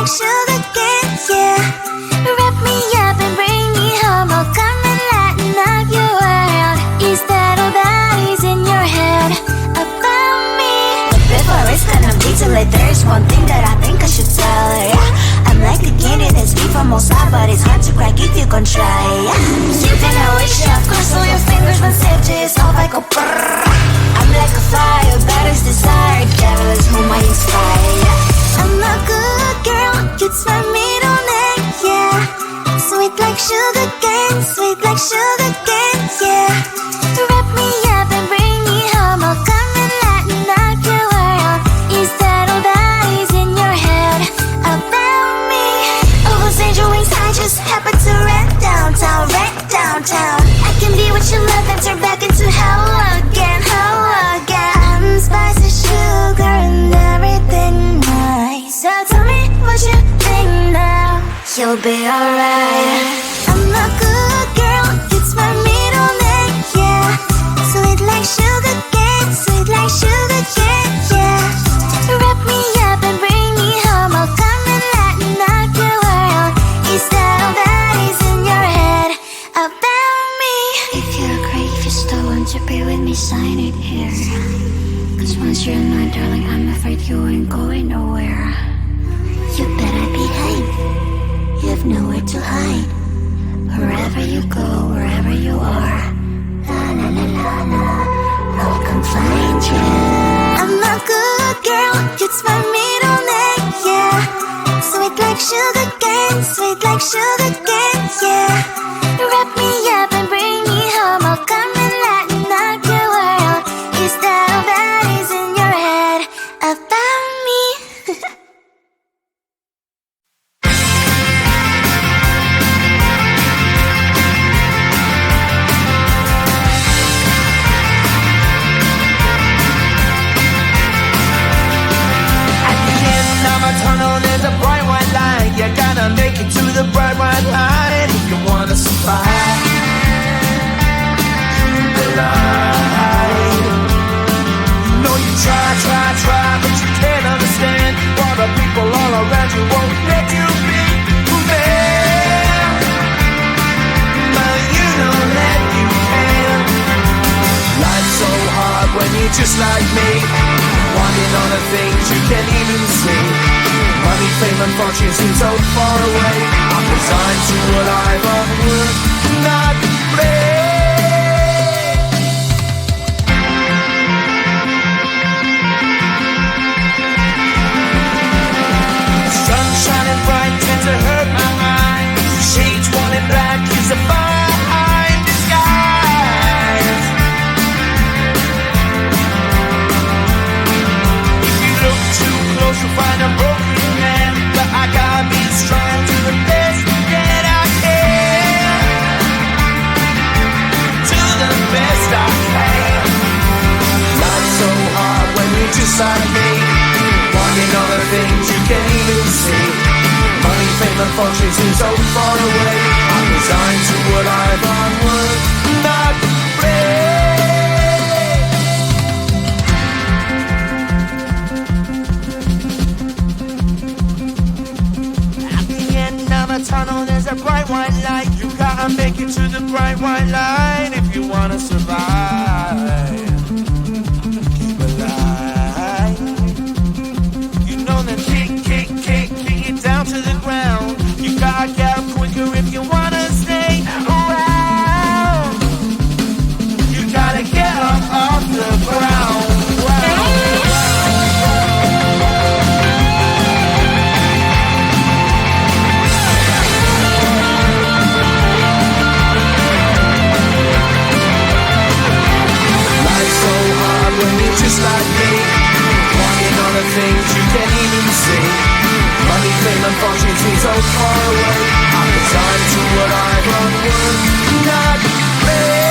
like sugar cane, yeah. Wrap me up and bring me home. Oh, come and lighten up your world. Is that all that is in your head about me? But before I start, I'm detailed. There's one thing that I think I should tell her, yeah. I'm like the candy that's sweet from outside, but it's hard to crack if you can try, yeah. You think I wish, of course, all your fingers when safety is off, I go brrrr. I'm like a fire, battles desire, devil is whom I inspire, yeah. I'm a good girl, it's my middle name, yeah. Sweet like sugar cane, sweet like sugar cane, yeah. Wrap me up and bring me home. Oh, come and lighten up your world. Is that all that is in your head about me? Over angel wings, I just happen to rent downtown, rent downtown. I can be what you love and turn back into hell again, hell again. Spicy sugar and everything nice. So tell me what you think now. You'll be alright. I'm a good girl, it's my middle name, yeah. Sweet like sugar cane, sweet like sugar cane, yeah. Wrap me up and bring me home. Oh, come and lighten up your world. Is that all that is in your head about me? If you're great, if you still want to be with me, sign it here. Cause once you're mine, darling, I'm afraid you ain't going nowhere. You better behave, you have nowhere to hide. Wherever you go, wherever you are, la la la la la, I'll come find you. I'm a good girl, it's my middle name, yeah. Sweet like sugar cane, sweet like sugar cane, yeah. Wrap me up and bring me home. Oh, come and lighten up your world. Is that all that is in your head about me? Tunnel, there's a bright white line. You gotta make it to the bright white line if you wanna survive. The line. You know you try, but you can't understand why the people all around you won't let you be who they are. But you know that you can. Life's so hard when you're just like me, wanting all the things you can't even see. Money, fame and fortune seem so far away. I'm resigned to a life of work, not play. Sun shining bright tends to hurt my mind. Shades worn in black is a fine disguise. If you look too close you'll find a broken man, but I gotta be strong to the best that I can. To the best I can. Life's so hard when you're just like me, wanting all the things you can't even see. Money, fame and fortune seem so far away. I'm resigned to a life on work, not play. Tunnel, there's a bright white light. You gotta make it to the bright white line if you wanna survive. Keep alive. You know that kick it down to the ground. You gotta get up quicker if you wanna stay around. You gotta get up off the ground. Just like me, wanting all the things you can't even see. Money, fame and fortune seem so far away. I'm resigned to what I've unworked, not play.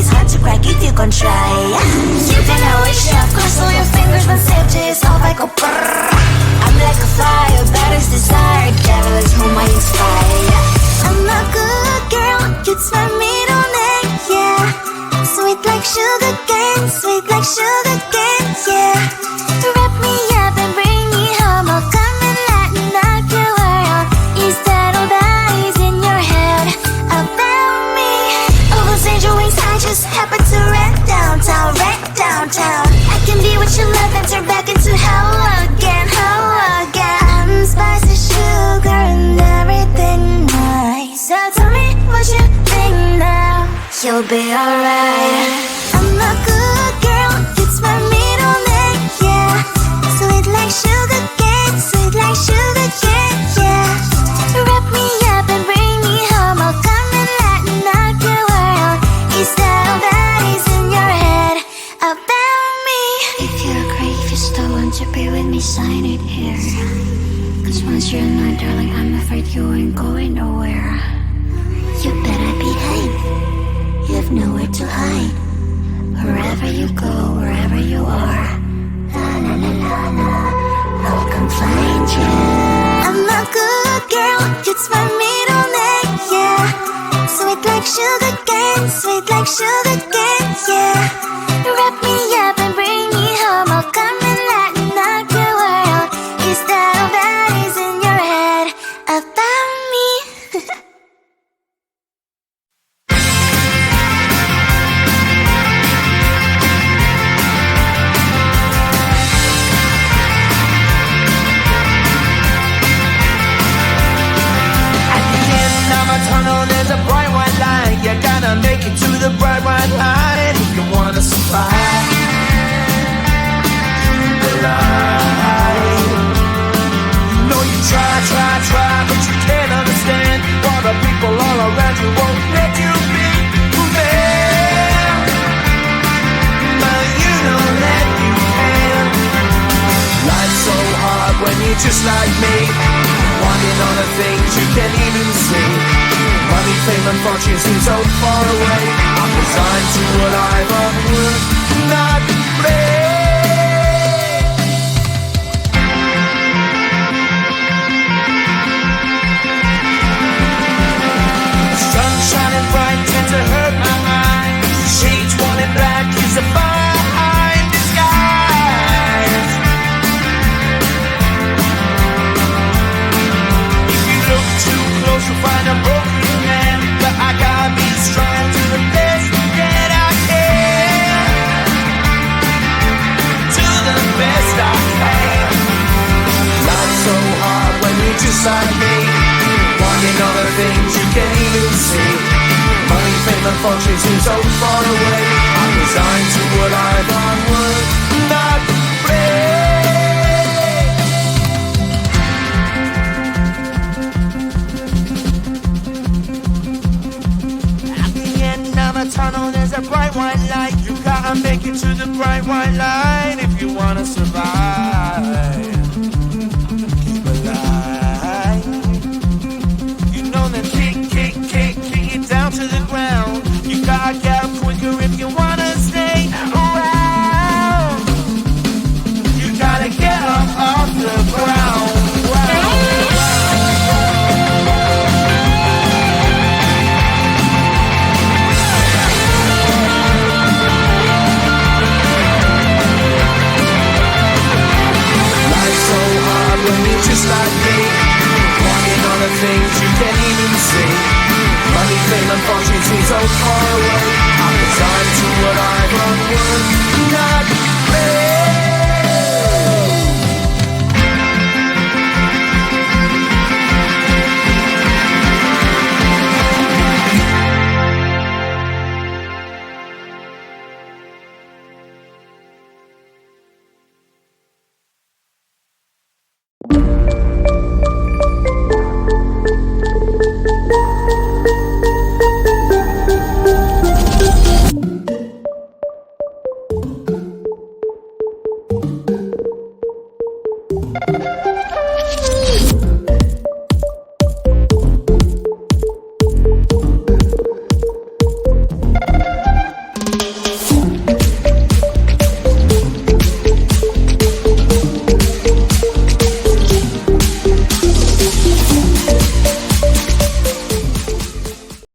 it's hard to crack if you gon' try. You can always shove, cross all your fingers when safety is off. I go brrrr. I'm like a fire, that is desire. Devil is whom I inspire. I'm a good girl, it's my middle name, yeah. Sweet like sugar cane, sweet like sugar cane, yeah. Wrap me up and bring me home. I'll come and lighten up your world. Is that all that is in your head about me? All those angel wings I just happen to rent downtown, rent downtown. I can be what you love and turn back into hell again, hell again. I'm spicy sugar and everything nice. So tell me what you think now. You'll be alright. I'm a good girl, it's my middle name, yeah. Sweet like sugar cane, sweet like sugar cane, yeah. Wrap me up and bring me home. I'll come and lighten up your world. Is that all that is in your head about me? If you're great, if you still want to be with me, sign it here. Cause once you're mine, darling, I'm afraid you ain't going nowhere. You better behave. You have nowhere to hide. Wherever you go, wherever you are, la la la la la, I'll come find you. I'm a good girl, it's my middle name, yeah. Sweet like sugar cane, sweet like sugar cane, yeah. Wrap me up and bring me home. I'll come and lighten up your world. Is that all that is in your head about me? Tunnel, there's a bright white light. You gotta make it to the bright white light if you wanna survive the light. You know you try, but you can't understand why the people all around you won't let you be who they are. But you know that you can. Life's so hard when you're just like me, wanting all the things you can't even see. Money, fame and fortune seem so far away. I'm resigned to what I've unworked, not play. Sun shining bright tends to hurt my mind. Shades worn in black is a fine disguise. If you look too close you'll find a broken man, but I gotta be strong to the best that I can. To the best I can. Life's so hard when you're just like me, wanting all the things you can't even see. Money, fame and fortune seem so far away. I'm resigned to what I've unworked, not play. At the end of a tunnel there's a bright white light. You gotta make it to the bright white light.